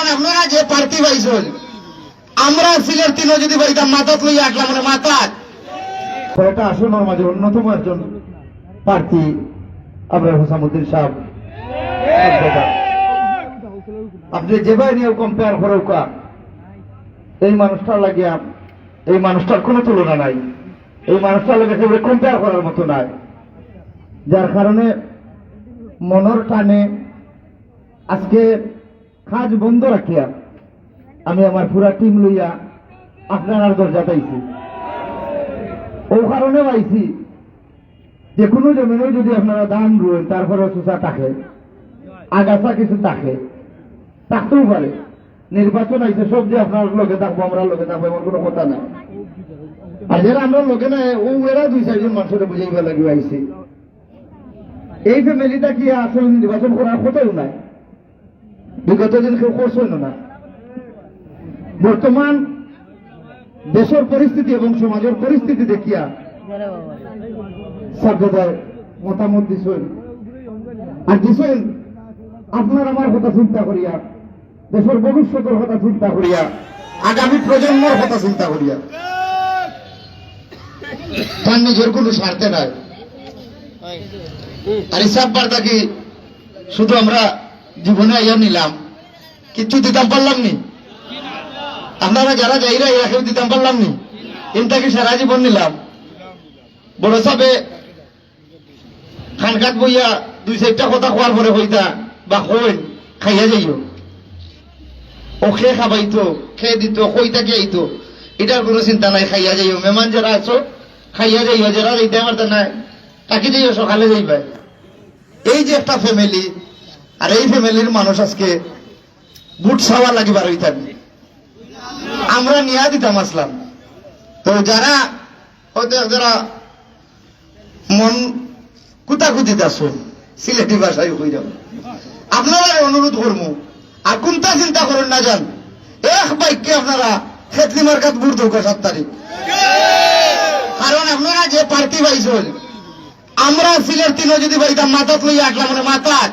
কারণ আপনারা যে প্রার্থী পাইছেন আমরা সিলেট তিনও যদি পাইতাম মাথাত লইয়া আসলাম মানে মাথাত কয়েকটা আসনের মাঝে অন্যতম একজন প্রার্থী আবরার হুসামুদ্দিন সাহেব। আপনি যেভাবে নিয়ে কম্পেয়ার করে এই মানুষটার লাগিয়া এই মানুষটার কোনো তুলনা নাই, এই মানুষটার লাগে একেবারে কম্পেয়ার করার মতো নাই, যার কারণে মনের টানে আজকে কাজ বন্ধ রাখিয়া আমি আমার পুরা টিম লইয়া আপনার দরজা পাইছি। ও কারণে পাইছি যে কোনো জমিনেও যদি আপনারা ধান রুয়েন তারপরে চুষা থাকে আগাছা কিছু থাকে থাকতেও পারে। নির্বাচন আইছে সব যে আপনার লোকে থাকবো আমরা লোকে থাকবো এমন কোনো কথা নাই। আর যারা আমরা লোকে নাই ও এরা 2-4 জন মানুষের বুঝাইবা লাগিয়ে আইছি। এই ফ্যামিলিটা কি আসলে নির্বাচন করার কথাও নাই, বিগত দিন কেউ করছেন না। বর্তমান দেশের পরিস্থিতি এবং সমাজের পরিস্থিতি দেখিয়া সাজ্জাদার মতামত দিছেন আর দিছেন আপনার আমার কথা চিন্তা করিয়া, দেশের ভবিষ্যতের কথা চিন্তা করিয়া, আগামী প্রজন্মের কথা চিন্তা করিয়া, তার নিজের কোনো স্বার্থে নাই। আর হিসাব বার্তা কি শুধু আমরা জীবনে আইয়া নিলাম কিচ্ছু দিতাম পারলাম নি? আপনারা যারা যাইরা এরা কেউ দিতাম পারলাম নি? এটা কি সারা জীবন নিলাম? বড় সাবে খানকাত বইয়া 2-4টা কথা খোয়ার পরে হইতা বা কইন খাইয়া যাইও, ও খেয়ে খাবাইতো, খেয়ে দিত, কইতা কে আইতো, এটার কোনো চিন্তা নাই। খাইয়া যাইও, মেহমান যারা আছো খাইয়া যাইও, যারা যাইতে আমার তা নাই তাকে যাইও, সকালে যাইবা। এই যে একটা ফ্যামিলি, আর এই ফ্যামিলির মানুষ আজকে বুট ছাওয়া লাগিবার হইতাম আমরা নিয়া দিতাম আসলাম। তো যারা হয়তো যারা মন কুতাকুতিতে আসুন সিলেটি ভাষায় হয়ে যাবে, আপনারা অনুরোধ করবো আর কোনটা চিন্তা করেন না যান এক বাক্যে আপনারা খেতলি মার্কাত বুট দৌকা 7 তারিখ। কারণ আপনারা যে প্রার্থী পাইছেন আমরা সিলেট তিনও যদি পাইতাম মাথাত লইয়া আসলাম মানে মাথাত